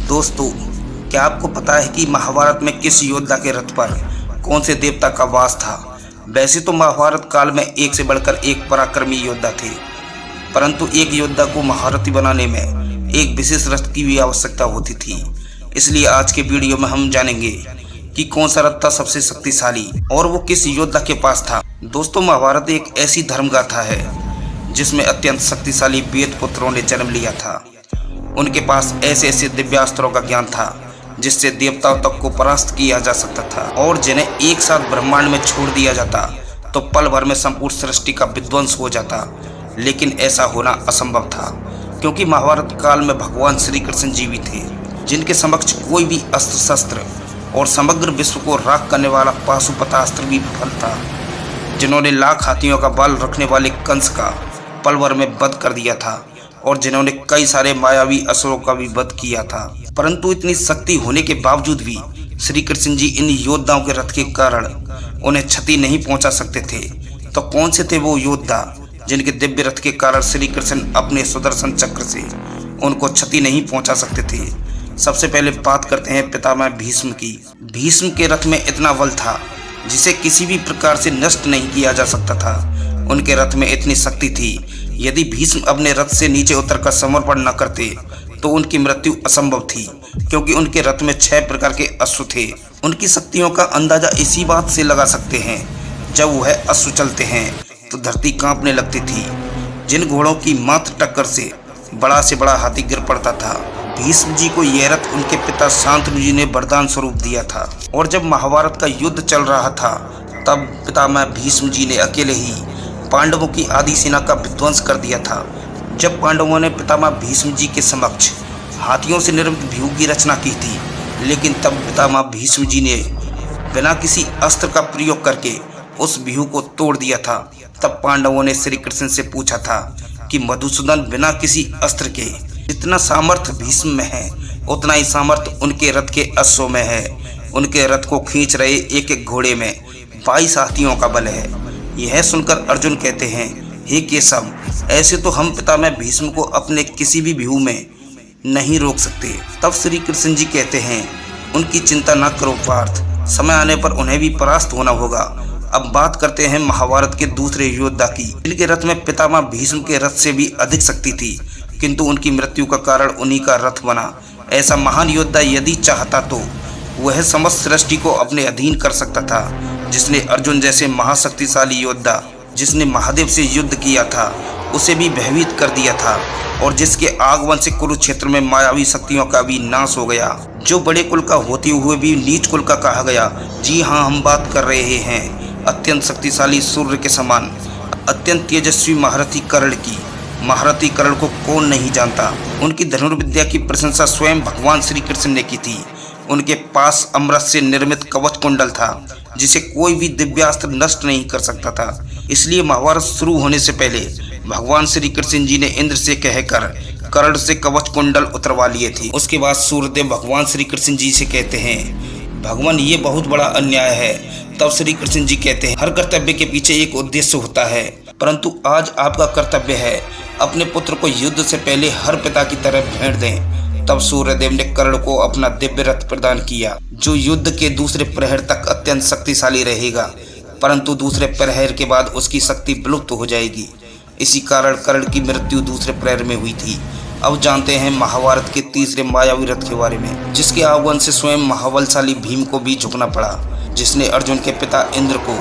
दोस्तों, क्या आपको पता है कि महाभारत में किस योद्धा के रथ पर कौन से देवता का वास था? वैसे तो महाभारत काल में एक से बढ़कर एक पराक्रमी योद्धा थे, परंतु एक योद्धा को महारथी बनाने में एक विशेष रथ की भी आवश्यकता होती थी। इसलिए आज के वीडियो में हम जानेंगे कि कौन सा रथ था सबसे शक्तिशाली और वो किस योद्धा के पास था। दोस्तों, महाभारत एक ऐसी धर्मगाथा है जिसमें अत्यंत शक्तिशाली वेद पुत्रों ने जन्म लिया था। उनके पास ऐसे ऐसे दिव्यास्त्रों का ज्ञान था जिससे देवताओं तक को परास्त किया जा सकता था और जिन्हें एक साथ ब्रह्मांड में छोड़ दिया जाता तो पल भर में संपूर्ण सृष्टि का विध्वंस हो जाता। लेकिन ऐसा होना असंभव था, क्योंकि महाभारत काल में भगवान श्री कृष्ण जी भी थे, जिनके समक्ष कोई भी अस्त्र शस्त्र और समग्र विश्व को राख करने वाला पाशुपतास्त्र भी विफल था। जिन्होंने लाख हाथियों का बाल रखने वाले कंस का पल भर में वध कर दिया था और जिन्होंने कई सारे मायावी असुरों का भी वध किया था। परंतु इतनी शक्ति होने के बावजूद भी श्री कृष्ण जी इन योद्धाओं के रथ के कारण उन्हें क्षति नहीं पहुंचा सकते थे। तो कौन से थे वो योद्धा जिनके दिव्य रथ के कारण श्री कृष्ण अपने सुदर्शन चक्र से उनको क्षति नहीं पहुंचा सकते थे? सबसे पहले बात करते हैं पितामह भीष्म की। भीष्म के रथ में इतना बल था जिसे किसी भी प्रकार से नष्ट नहीं किया जा सकता था। उनके रथ में इतनी शक्ति थी, यदि भीष्म अपने रथ से नीचे उतरकर समर्पण न करते तो उनकी मृत्यु असंभव थी, क्योंकि उनके रथ में 6 प्रकार के अश्व थे। उनकी शक्तियों का अंदाजा इसी बात से लगा सकते हैं, जब वह अश्व चलते हैं तो धरती कांपने लगती थी। जिन घोड़ों की मात्र टक्कर से बड़ा हाथी गिर पड़ता था। भीष्म जी को यह रथ उनके पिता शांतनु जी ने वरदान स्वरूप दिया था। और जब महाभारत का युद्ध चल रहा था तब पितामह भीष्म जी ने अकेले ही पांडवों की आधी सेना का विध्वंस कर दिया था। जब पांडवों ने पितामह भीष्म जी के समक्ष हाथियों से निर्मित व्यूह की रचना की थी, लेकिन तब पितामह भीष्म जी ने बिना किसी अस्त्र का प्रयोग करके उस व्यूह को तोड़ दिया था। तब पांडवों ने श्री कृष्ण से पूछा था कि मधुसूदन, बिना किसी अस्त्र के जितना सामर्थ्य भीष्म में है उतना ही सामर्थ्य उनके रथ के अश्वों में है। उनके रथ को खींच रहे एक एक घोड़े में 22 हाथियों का बल है। यह सुनकर अर्जुन कहते हैं, हे केशव, ऐसे तो हम पितामह भीष्म को अपने किसी भी व्यूह में नहीं रोक सकते। तब श्री कृष्ण जी कहते हैं, उनकी चिंता न करो पार्थ, समय आने पर उन्हें भी परास्त होना होगा। अब बात करते हैं महाभारत के दूसरे योद्धा की, जिनके रथ में पितामह भीष्म के रथ से भी अधिक शक्ति थी, किंतु उनकी मृत्यु का कारण उन्हीं का रथ बना। ऐसा महान योद्धा यदि चाहता तो वह समस्त सृष्टि को अपने अधीन कर सकता था, जिसने अर्जुन जैसे महाशक्तिशाली योद्धा, जिसने महादेव से युद्ध किया था, उसे भी भयभीत कर दिया था, और जिसके आगमन से कुरुक्षेत्र में मायावी शक्तियों का भी नाश हो गया, जो बड़े कुल का होते हुए भी नीच कुल का कहा गया। जी हाँ, हम बात कर रहे हैं अत्यंत शक्तिशाली सूर्य के समान अत्यंत तेजस्वी महारथी कर्ण की। महारथी कर्ण को कौन नहीं जानता। उनकी धनुर्विद्या की प्रशंसा स्वयं भगवान श्री कृष्ण ने की थी। उनके पास अमृत से निर्मित कवच कुंडल था, जिसे कोई भी दिव्यास्त्र नष्ट नहीं कर सकता था। इसलिए महाभारत शुरू होने से पहले भगवान श्री कृष्ण जी ने इंद्र से कहकर कर्ण से कवच कुंडल उतरवा लिए थे। उसके बाद सूर्यदेव भगवान श्री कृष्ण जी से कहते हैं, भगवान, ये बहुत बड़ा अन्याय है। तब श्री कृष्ण जी कहते हैं, हर कर्तव्य के पीछे एक उद्देश्य होता है, परंतु आज आपका कर्तव्य है अपने पुत्र को युद्ध से पहले हर पिता की तरह भेंट दें। तब सूर्यदेव ने कर्ण को अपना दिव्य रथ प्रदान किया, जो युद्ध के दूसरे प्रहर तक अत्यंत शक्तिशाली रहेगा, परंतु दूसरे प्रहर के बाद उसकी शक्ति विलुप्त हो जाएगी। इसी कारण कर्ण की मृत्यु दूसरे प्रहर में हुई थी। अब जानते हैं महाभारत के तीसरे मायावी रथ के बारे में, जिसके आगमन से स्वयं महाबलशाली भीम को भी झुकना पड़ा, जिसने अर्जुन के पिता इंद्र को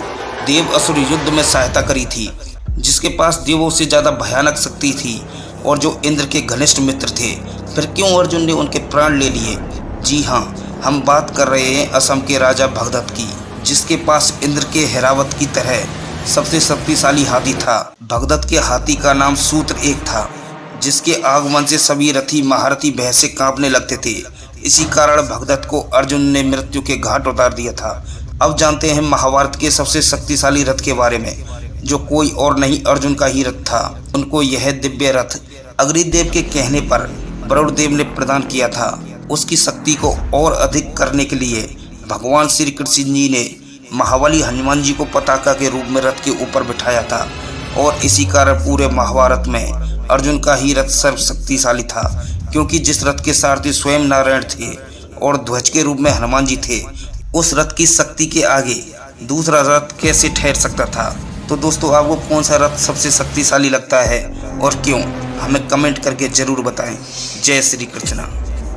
देव असुर युद्ध में सहायता करी थी, जिसके पास देवों से ज्यादा भयानक शक्ति थी और जो इंद्र के घनिष्ठ मित्र थे। फिर क्यों अर्जुन ने उनके प्राण ले लिए? जी हाँ, हम बात कर रहे हैं असम के राजा भगदत्त की, जिसके पास इंद्र के हैरावत की तरह सबसे शक्तिशाली हाथी था। भगदत्त के हाथी का नाम सूत्र एक था, जिसके आगमन से सभी रथी महारथी भय से कांपने लगते थे। इसी कारण भगदत्त को अर्जुन ने मृत्यु के घाट उतार दिया था। अब जानते हैं महाभारत के सबसे शक्तिशाली रथ के बारे में, जो कोई और नहीं अर्जुन का ही रथ था। उनको यह दिव्य रथ अग्निदेव के कहने पर वरुण देव ने प्रदान किया था। उसकी शक्ति को और अधिक करने के लिए भगवान श्री कृष्ण जी ने महाबली हनुमान जी को पताका के रूप में रथ के ऊपर बिठाया था, और इसी कारण पूरे महाभारत में अर्जुन का ही रथ सर्वशक्तिशाली था, क्योंकि जिस रथ के सारथी स्वयं नारायण थे और ध्वज के रूप में हनुमान जी थे, उस रथ की शक्ति के आगे दूसरा रथ कैसे ठहर सकता था। तो दोस्तों, आपको कौन सा रथ सबसे शक्तिशाली लगता है और क्यों, हमें कमेंट करके ज़रूर बताएं। जय श्री कृष्णा।